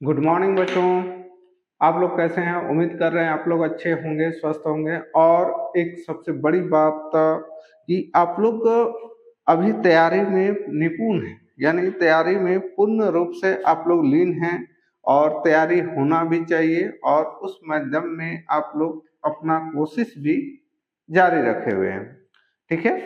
Good morning बच्चों। आप लोग कैसे हैं? उम्मीद कर रहे हैं आप लोग अच्छे होंगे, स्वस्थ होंगे। और एक सबसे बड़ी बात कि आप लोग अभी तैयारी में निपुण हैं, यानी तैयारी में पूर्ण रूप से आप लोग लीन हैं और तैयारी होना भी चाहिए और उस माध्यम में आप लोग अपना कोशिश भी जारी रखे हुए हैं। ठीक है,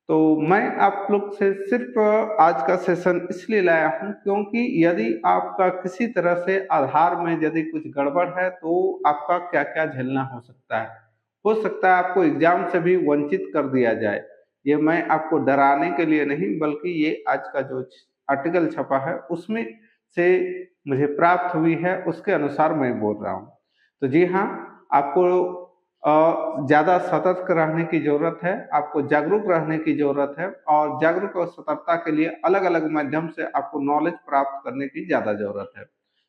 तो मैं आप लोग से सिर्फ आज का सेशन इसलिए लाया हूँ क्योंकि यदि आपका किसी तरह से आधार में यदि कुछ गड़बड़ है तो आपका क्या क्या झेलना हो सकता है आपको एग्जाम से भी वंचित कर दिया जाए। ये मैं आपको डराने के लिए नहीं, बल्कि ये आज का जो आर्टिकल छपा है उसमें से मुझे प्राप्त हुई है, उसके अनुसार मैं बोल रहा हूँ। तो जी हाँ, आपको ज़्यादा सतर्क रहने की ज़रूरत है, आपको जागरूक रहने की ज़रूरत है और जागरूक और सतर्कता के लिए अलग अलग माध्यम से आपको नॉलेज प्राप्त करने की ज़्यादा ज़रूरत है।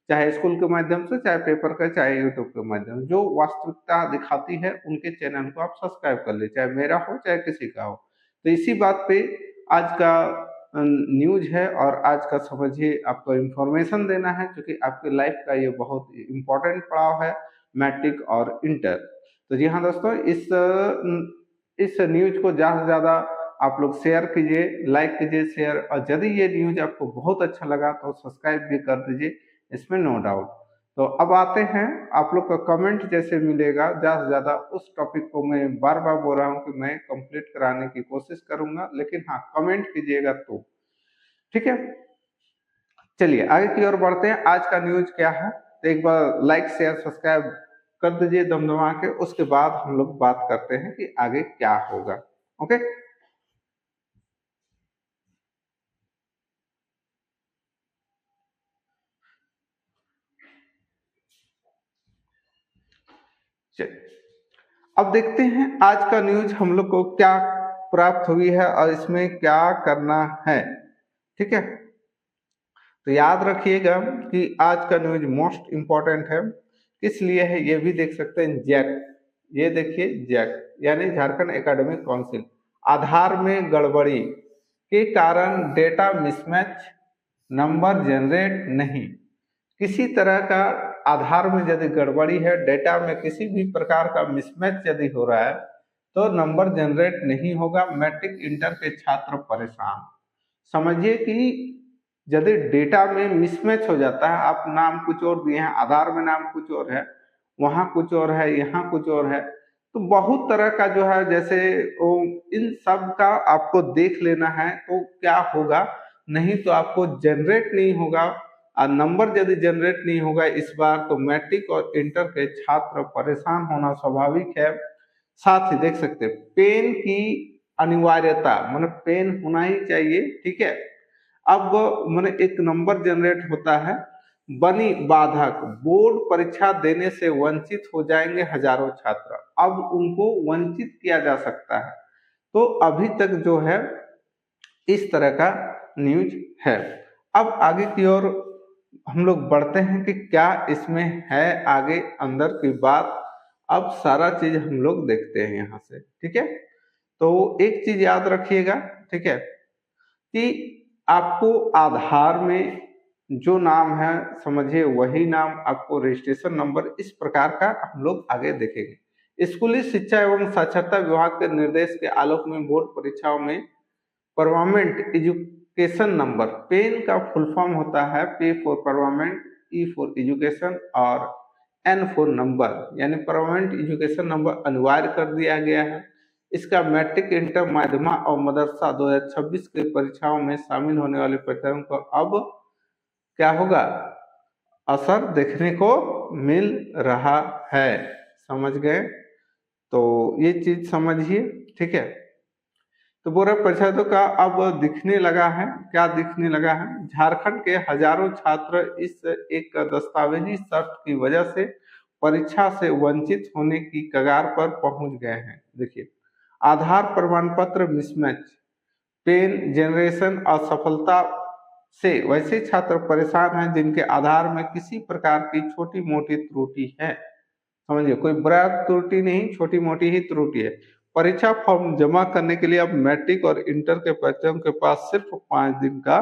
चाहे स्कूल के माध्यम से, चाहे पेपर का, चाहे यूट्यूब के माध्यम से। जो वास्तविकता दिखाती है उनके चैनल को आप सब्सक्राइब कर ले, चाहे मेरा हो चाहे किसी का हो। तो इसी बात पे आज का न्यूज है और आज का समझिए आपको इंफॉर्मेशन देना है, क्योंकि आपके लाइफ का ये बहुत इंपॉर्टेंट पड़ाव है, मैट्रिक और इंटर। तो जी हाँ दोस्तों, इस न्यूज को ज़्यादा से ज़्यादा आप लोग शेयर कीजिए, लाइक कीजिए, शेयर। और यदि ये न्यूज आपको बहुत अच्छा लगा तो सब्सक्राइब भी कर दीजिए, इसमें नो डाउट। तो अब आते हैं, आप लोग का कमेंट जैसे मिलेगा ज़्यादा से ज़्यादा उस टॉपिक को मैं बार बार बोल रहा हूँ कि मैं कंप्लीट कराने की कोशिश करूंगा, लेकिन हाँ कमेंट कीजिएगा तो ठीक है। चलिए आगे की ओर बढ़ते हैं। आज का न्यूज क्या है तो एक बार लाइक शेयर सब्सक्राइब कर दीजिए दमदमा के, उसके बाद हम लोग बात करते हैं कि आगे क्या होगा। ओके, चलिए अब देखते हैं आज का न्यूज हम लोग को क्या प्राप्त हुई है और इसमें क्या करना है। ठीक है, तो याद रखिएगा कि आज का न्यूज मोस्ट इम्पोर्टेंट है। किस लिए है ये भी देख सकते हैं। जैक, ये देखिए जैक यानी झारखंड एकेडमिक काउंसिल, आधार में गड़बड़ी के कारण डेटा मिसमैच, नंबर जनरेट नहीं। किसी तरह का आधार में यदि गड़बड़ी है, डेटा में किसी भी प्रकार का मिसमैच यदि हो रहा है तो नंबर जनरेट नहीं होगा। मैट्रिक इंटर के छात्र परेशान। समझिए कि यदि डेटा में मिसमैच हो जाता है, आप नाम कुछ और दिए हैं, आधार में नाम कुछ और है, वहाँ कुछ और है, यहाँ कुछ और है, तो बहुत तरह का जो है, जैसे इन सब का आपको देख लेना है तो क्या होगा। नहीं तो आपको जनरेट नहीं होगा, और नंबर यदि जनरेट नहीं होगा इस बार तो मैट्रिक और इंटर के छात्र परेशान होना स्वाभाविक है। साथ ही देख सकते हैं पेन की अनिवार्यता, मतलब पेन होना ही चाहिए। ठीक है, अब मैंने एक नंबर जनरेट होता है, बनी बाधक, बोर्ड परीक्षा देने से वंचित हो जाएंगे हजारों छात्र। अब उनको वंचित किया जा सकता है। तो अभी तक जो है इस तरह का न्यूज है। अब आगे की ओर हम लोग बढ़ते हैं कि क्या इसमें है आगे अंदर की बात। अब सारा चीज हम लोग देखते हैं यहाँ से। ठीक है, तो एक चीज याद रखिएगा, ठीक है, कि आपको आधार में जो नाम है समझिए वही नाम आपको रजिस्ट्रेशन नंबर, इस प्रकार का हम लोग आगे देखेंगे। स्कूली शिक्षा एवं साक्षरता विभाग के निर्देश के आलोक में बोर्ड परीक्षाओं में परमानेंट एजुकेशन नंबर, पेन का फुल फॉर्म होता है पे for permanent, E for education और एन फॉर नंबर, यानी परमानेंट एजुकेशन नंबर अनिवार्य कर दिया गया है। इसका मैट्रिक, इंटर, माध्यमा और मदरसा 2026 के परीक्षाओं में शामिल होने वाले परीक्षाओं को अब क्या होगा, असर देखने को मिल रहा है। समझ गए? तो ये चीज समझिए। ठीक है, तो बोरा परिषदों का अब दिखने लगा है, क्या दिखने लगा है, झारखंड के हजारों छात्र इस एक दस्तावेजी शर्त की वजह से परीक्षा से वंचित होने की कगार पर पहुंच गए हैं। देखिए, आधार प्रमाण पत्र मिसमैच, पेन जनरेशन असफलता से वैसे छात्र परेशान हैं जिनके आधार में किसी प्रकार की छोटी मोटी त्रुटि है। समझिए, कोई बड़ा त्रुटि नहीं, छोटी मोटी ही त्रुटि है। परीक्षा फॉर्म जमा करने के लिए अब मैट्रिक और इंटर के बच्चों के पास सिर्फ 5 दिन का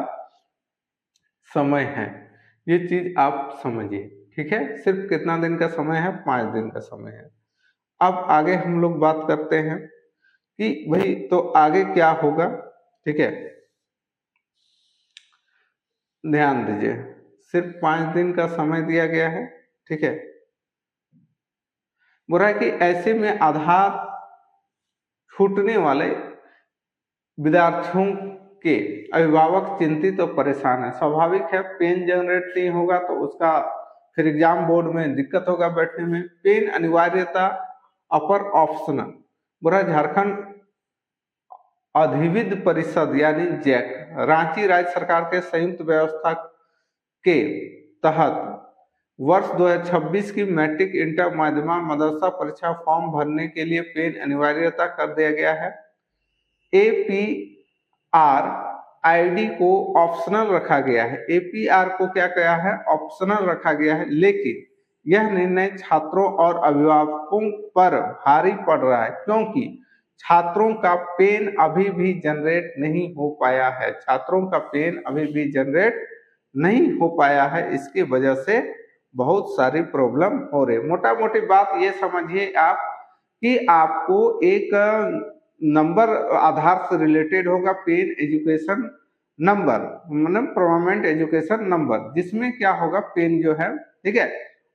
समय है। ये चीज आप समझिए। ठीक है, सिर्फ कितना दिन का समय है? 5 दिन का समय है। अब आगे हम लोग बात करते हैं कि भाई तो आगे क्या होगा। ठीक है, ध्यान दीजिए, सिर्फ 5 दिन का समय दिया गया है। ठीक है, बोल रहा है कि ऐसे में आधार छूटने वाले विद्यार्थियों के अभिभावक चिंतित और परेशान है। स्वाभाविक है, पेन जनरेट नहीं होगा तो उसका फिर एग्जाम बोर्ड में दिक्कत होगा बैठने में। पेन अनिवार्यता अपर ऑप्शनल। बोला झारखंड अधिविद्य परिषद यानी जैक, रांची राज्य सरकार के संयुक्त व्यवस्था के तहत वर्ष 2026 की मैट्रिक इंटर माध्यमिक मदरसा परीक्षा फॉर्म भरने के लिए पेन अनिवार्यता कर दिया गया है। APR आईडी को ऑप्शनल रखा गया है। APR को क्या किया है? ऑप्शनल रखा गया है, लेकिन यह निर्णय छात्रों और अभिभावकों पर भारी पड़ रहा है क्योंकि छात्रों का पेन अभी भी जनरेट नहीं हो पाया है। छात्रों का पेन अभी भी जनरेट नहीं हो पाया है, इसकी वजह से बहुत सारी प्रॉब्लम हो रही है। मोटा मोटी बात ये समझिए आप कि आपको एक नंबर आधार से रिलेटेड होगा, पेन एजुकेशन नंबर, मतलब परमानेंट एजुकेशन नंबर, जिसमें क्या होगा पेन जो है, ठीक है,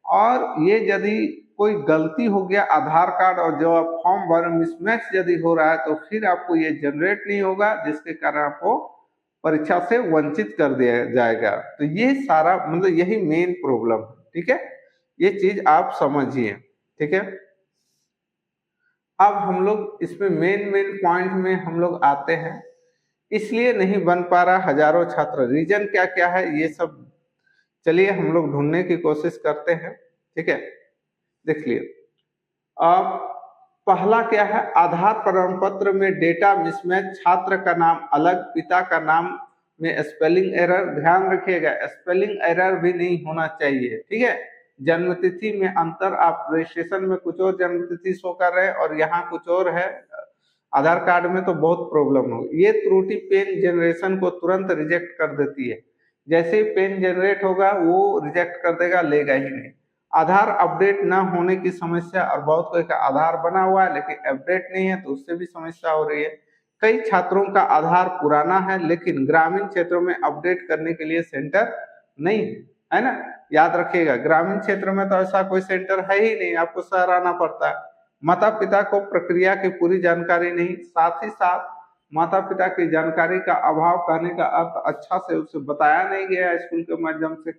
और ये यदि कोई गलती हो गया आधार कार्ड और जो फॉर्म भर मिसमैच यदि हो रहा है तो फिर आपको ये जनरेट नहीं होगा, जिसके कारण आपको परीक्षा से वंचित कर दिया जाएगा। तो ये सारा मतलब यही मेन प्रॉब्लम है। ठीक है, ये चीज आप समझिए। ठीक है, अब हम लोग इसमें मेन पॉइंट में हम लोग आते हैं, इसलिए नहीं बन पा रहा हजारों छात्र, रीजन क्या क्या है ये सब चलिए हम लोग ढूंढने की कोशिश करते हैं। ठीक है, देख लिए। अब पहला क्या है? आधार प्रमाण पत्र में डेटा मिसमैच, छात्र का नाम अलग, पिता का नाम में स्पेलिंग एरर। ध्यान रखिएगा, स्पेलिंग एरर भी नहीं होना चाहिए। ठीक है, जन्म तिथि में अंतर, आप रजिस्ट्रेशन में कुछ और जन्म तिथि शो कर रहे हैं और यहाँ कुछ और है आधार कार्ड में, तो बहुत प्रॉब्लम होगी। ये त्रुटि पेन जनरेशन को तुरंत रिजेक्ट कर देती है। जैसे ही पेन जनरेट होगा वो रिजेक्ट कर देगा, लेगा ही नहीं। आधार अपडेट न होने की समस्या, और बहुत कोई का आधार बना हुआ है लेकिन अपडेट नहीं है तो उससे भी समस्या हो रही है। कई छात्रों का आधार पुराना है लेकिन ग्रामीण क्षेत्रों में अपडेट करने के लिए सेंटर नहीं है ना। याद रखिएगा, ग्रामीण क्षेत्र में तो ऐसा कोई सेंटर है ही नहीं, आपको शहर आना पड़ता है। माता पिता को प्रक्रिया की पूरी जानकारी नहीं, साथ ही साथ माता पिता की जानकारी का अभाव कहने का अर्थ अच्छा से उसे बताया नहीं गया स्कूल के माध्यम से।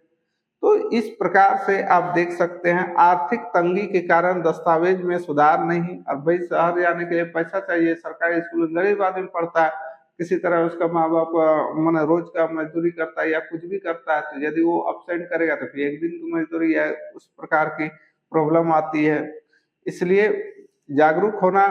तो इस प्रकार से आप देख सकते हैं, आर्थिक तंगी के कारण दस्तावेज में सुधार नहीं। और भाई शहर जाने के लिए पैसा चाहिए, सरकारी स्कूल में गरीब आदमी पढ़ता है, किसी तरह उसका माँ बाप मैंने रोज का मजदूरी करता है या कुछ भी करता है, तो यदि वो अपसेंट करेगा तो फिर एक दिन की मजदूरी या उस प्रकार की प्रॉब्लम आती है। इसलिए जागरूक होना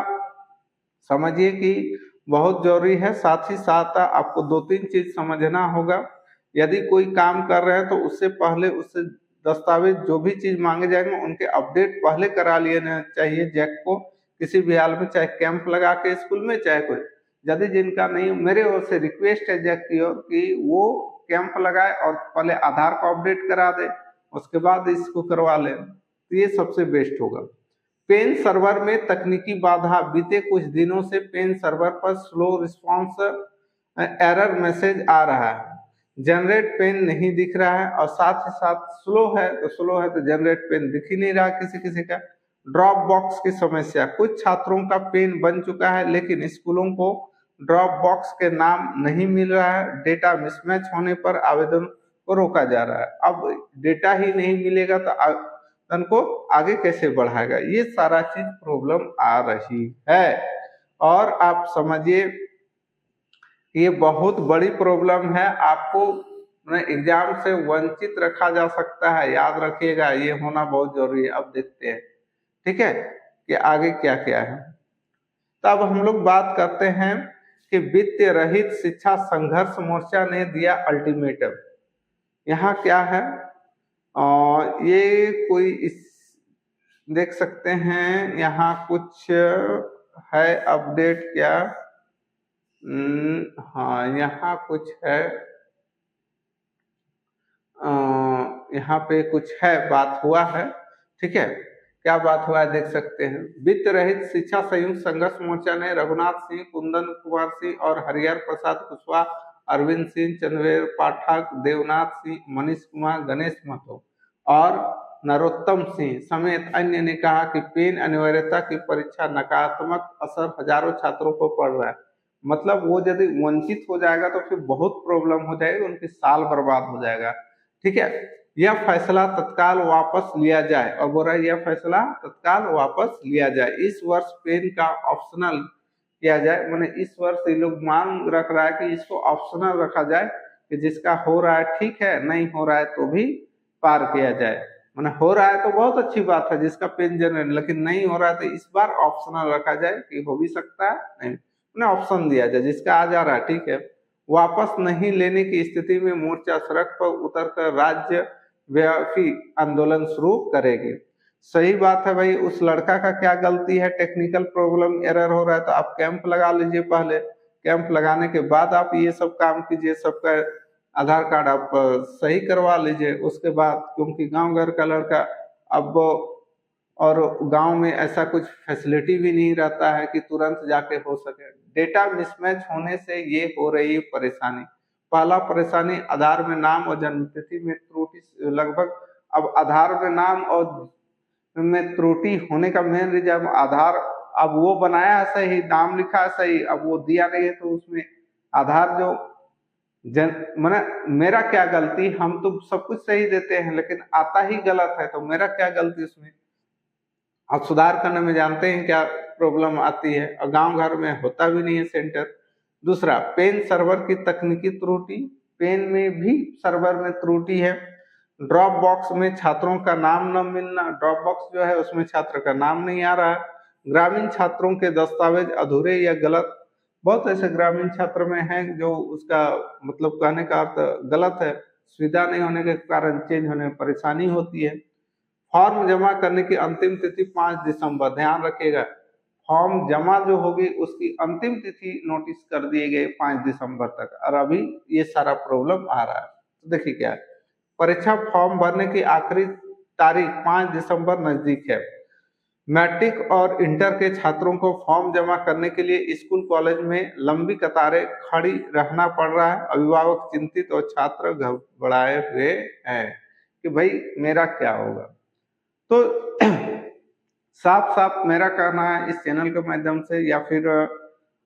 समझिए कि बहुत जरूरी है। साथ ही साथ आपको 2-3 चीज समझना होगा। यदि कोई काम कर रहे हैं तो उससे पहले उससे दस्तावेज जो भी चीज मांगे जाएंगे उनके अपडेट पहले करा लेना चाहिए जैक को, किसी भी हाल में, चाहे कैंप लगा के स्कूल में, चाहे कोई। यदि जिनका नहीं, मेरे ओर से रिक्वेस्ट है जैक की ओर कि वो कैंप लगाए और पहले आधार को अपडेट करा दे, उसके बाद इसको करवा ले, तो ये सबसे बेस्ट होगा। पेन सर्वर में तकनीकी बाधा, बीते कुछ दिनों से पेन सर्वर पर स्लो रिस्पांस एरर मैसेज आ रहा है। जनरेट पेन नहीं दिख रहा है और साथ ही साथ स्लो है तो जनरेट पेन दिख ही नहीं रहा किसी किसी का। ड्रॉप बॉक्स की समस्या, कुछ छात्रों का पेन बन चुका है लेकिन स्कूलों को ड्रॉप बॉक्स के नाम नहीं मिल रहा है। डेटा मिसमैच होने पर आवेदन को रोका जा रहा है। अब डेटा ही नहीं मिलेगा तो आवेदन को आगे कैसे बढ़ाएगा? ये सारा चीज प्रॉब्लम आ रही है और आप समझिए ये बहुत बड़ी प्रॉब्लम है। आपको एग्जाम से वंचित रखा जा सकता है, याद रखिएगा, ये होना बहुत जरूरी है। अब देखते हैं, ठीक है, कि आगे क्या क्या है। तब हम लोग बात करते हैं कि वित्तीय रहित शिक्षा संघर्ष मोर्चा ने दिया अल्टीमेटम। यहाँ क्या है, ये कोई इस देख सकते हैं, यहाँ कुछ है अपडेट क्या? हाँ, यहाँ कुछ है, यहाँ पे कुछ है, बात हुआ है, ठीक है। क्या बात हुआ है देख सकते हैं। वित्त रहित शिक्षा संयुक्त संघर्ष मोर्चा ने रघुनाथ सिंह, कुंदन कुमार सिंह और हरिहर प्रसाद कुशवाहा, अरविंद सिंह, चंद्रवेर पाठक, देवनाथ सिंह, मनीष कुमार, गणेश महतो और नरोत्तम सिंह समेत अन्य ने कहा कि पेन अनिवार्यता की परीक्षा नकारात्मक असर हजारों छात्रों को पड़ रहा है। मतलब वो यदि वंचित हो जाएगा तो फिर बहुत प्रॉब्लम हो जाएगी, उनकी साल बर्बाद हो जाएगा, ठीक है। यह फैसला तत्काल वापस लिया जाए, और बोल रहा है यह फैसला तत्काल वापस लिया जाए। इस वर्ष पेन का ऑप्शनल किया जाए, मैंने इस वर्ष ये लोग मांग रख रहा है कि इसको ऑप्शनल रखा जाए, कि जिसका हो रहा है ठीक है, नहीं हो रहा है तो भी पार किया जाए। मैंने हो रहा है तो बहुत अच्छी बात है जिसका पेन जनरल, लेकिन नहीं हो रहा है तो इस बार ऑप्शनल रखा जाए कि हो भी सकता है, नहीं उन्हें ऑप्शन दिया जाए, जिसका आ जा रहा है ठीक है। वापस नहीं लेने की स्थिति में मोर्चा सड़क पर उतरकर राज्य व्यापी आंदोलन शुरू करेगी। सही बात है भाई, उस लड़का का क्या गलती है, टेक्निकल प्रॉब्लम एरर हो रहा है तो आप कैंप लगा लीजिए, पहले कैंप लगाने के बाद आप ये सब काम कीजिए, सबका आधार कार्ड आप सही करवा लीजिए उसके बाद, क्योंकि गांव घर का लड़का अब, और गांव में ऐसा कुछ फैसिलिटी भी नहीं रहता है कि तुरंत जाके हो सके। डेटा मिसमैच होने से ये हो रही है परेशानी। पहला परेशानी आधार में नाम और जन्मतिथि में त्रुटि, लगभग अब आधार में नाम और में त्रुटि होने का मेन रीजन आधार, अब वो बनाया है सही, नाम लिखा है सही, अब वो दिया नहीं है तो उसमें आधार जो मैंने, मेरा क्या गलती, हम तो सब कुछ सही देते हैं लेकिन आता ही गलत है, तो मेरा क्या गलती उसमें। अब सुधार करने में जानते हैं क्या प्रॉब्लम आती है, और गांव घर में होता भी नहीं है सेंटर। दूसरा, पेन सर्वर की तकनीकी त्रुटि, पेन में भी सर्वर में त्रुटि है। ड्रॉप बॉक्स में छात्रों का नाम न मिलना, ड्रॉप बॉक्स जो है उसमें छात्र का नाम नहीं आ रहा है। ग्रामीण छात्रों के दस्तावेज अधूरे या गलत, बहुत ऐसे ग्रामीण छात्र में हैं जो उसका मतलब कहने का अर्थ गलत है, सुविधा नहीं होने के कारण चेंज होने में परेशानी होती है। फॉर्म जमा करने की अंतिम तिथि 5 दिसंबर, ध्यान रखिएगा, फॉर्म जमा जो होगी उसकी अंतिम तिथि नोटिस कर दिए गए 5 दिसंबर तक, और अभी ये सारा प्रॉब्लम आ रहा है। तो देखिए क्या है, परीक्षा फॉर्म भरने की आखिरी तारीख 5 दिसंबर नजदीक है। मैट्रिक और इंटर के छात्रों को फॉर्म जमा करने के लिए स्कूल कॉलेज में लंबी कतारें खड़ी रहना पड़ रहा है। अभिभावक चिंतित और छात्र घबराए हुए हैं कि भाई मेरा क्या होगा। तो साफ साफ मेरा कहना है इस चैनल के माध्यम से, या फिर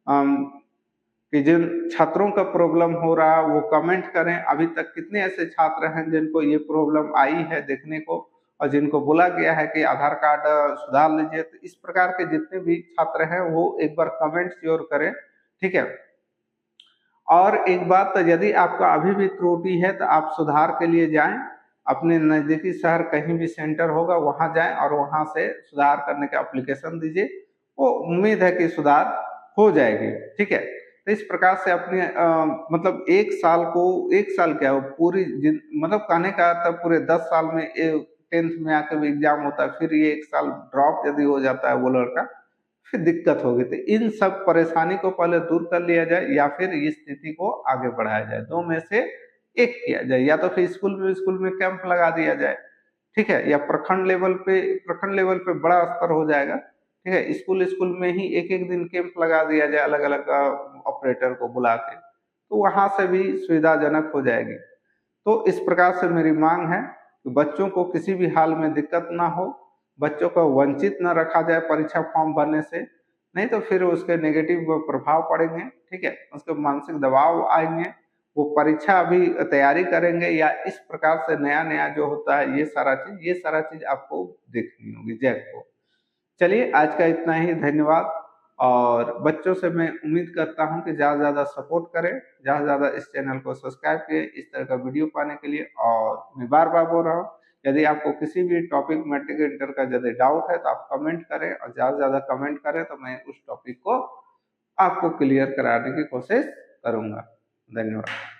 कि जिन छात्रों का प्रॉब्लम हो रहा है वो कमेंट करें। अभी तक कितने ऐसे छात्र हैं जिनको ये प्रॉब्लम आई है देखने को, और जिनको बोला गया है कि आधार कार्ड सुधार लीजिए। तो इस प्रकार के जितने भी छात्र हैं वो एक बार कमेंट श्योर करें, ठीक है। और एक बात, यदि आपका अभी भी त्रुटि है तो आप सुधार के लिए जाएं, अपने नजदीकी शहर कहीं भी सेंटर होगा वहां जाएं और वहां से सुधार करने का एप्लीकेशन दीजिए। वो उम्मीद है कि सुधार हो जाएगी, ठीक है। तो इस प्रकार से अपने मतलब एक साल को, एक साल क्या हो पूरी मतलब कहने का अर्थ पूरे 10 साल में 10th में आकर भी एग्जाम होता है, फिर ये एक साल ड्रॉप यदि हो जाता है वो लड़का, फिर दिक्कत होगी। तो इन सब परेशानी को पहले दूर कर लिया जाए, या फिर इस स्थिति को आगे बढ़ाया जाए, दो में से एक किया जाए। या तो फिर स्कूल में कैंप लगा दिया जाए, ठीक है, या प्रखंड लेवल पे बड़ा स्तर हो जाएगा, ठीक है, स्कूल में ही एक एक दिन कैंप लगा दिया जाए अलग अलग ऑपरेटर को बुला के, तो वहां से भी सुविधाजनक हो जाएगी। तो इस प्रकार से मेरी मांग है कि बच्चों को किसी भी हाल में दिक्कत ना हो, बच्चों को वंचित न रखा जाए परीक्षा फॉर्म भरने से, नहीं तो फिर उसके नेगेटिव प्रभाव पड़ेंगे, ठीक है, उसके मानसिक दबाव आएंगे, वो परीक्षा अभी तैयारी करेंगे, या इस प्रकार से नया नया जो होता है ये सारा चीज आपको देखनी होगी जैक को। चलिए आज का इतना ही, धन्यवाद। और बच्चों से मैं उम्मीद करता हूं कि ज़्यादा से ज़्यादा सपोर्ट करें, ज़्यादा से ज़्यादा इस चैनल को सब्सक्राइब करें इस तरह का वीडियो पाने के लिए। और मैं बार बार बोल रहा हूँ, यदि आपको किसी भी टॉपिक मैट्रिक इंटर का यदि डाउट है तो आप कमेंट करें, और ज़्यादा से ज़्यादा कमेंट करें तो मैं उस टॉपिक को आपको क्लियर कराने की कोशिश करूँगा। धन्यवाद।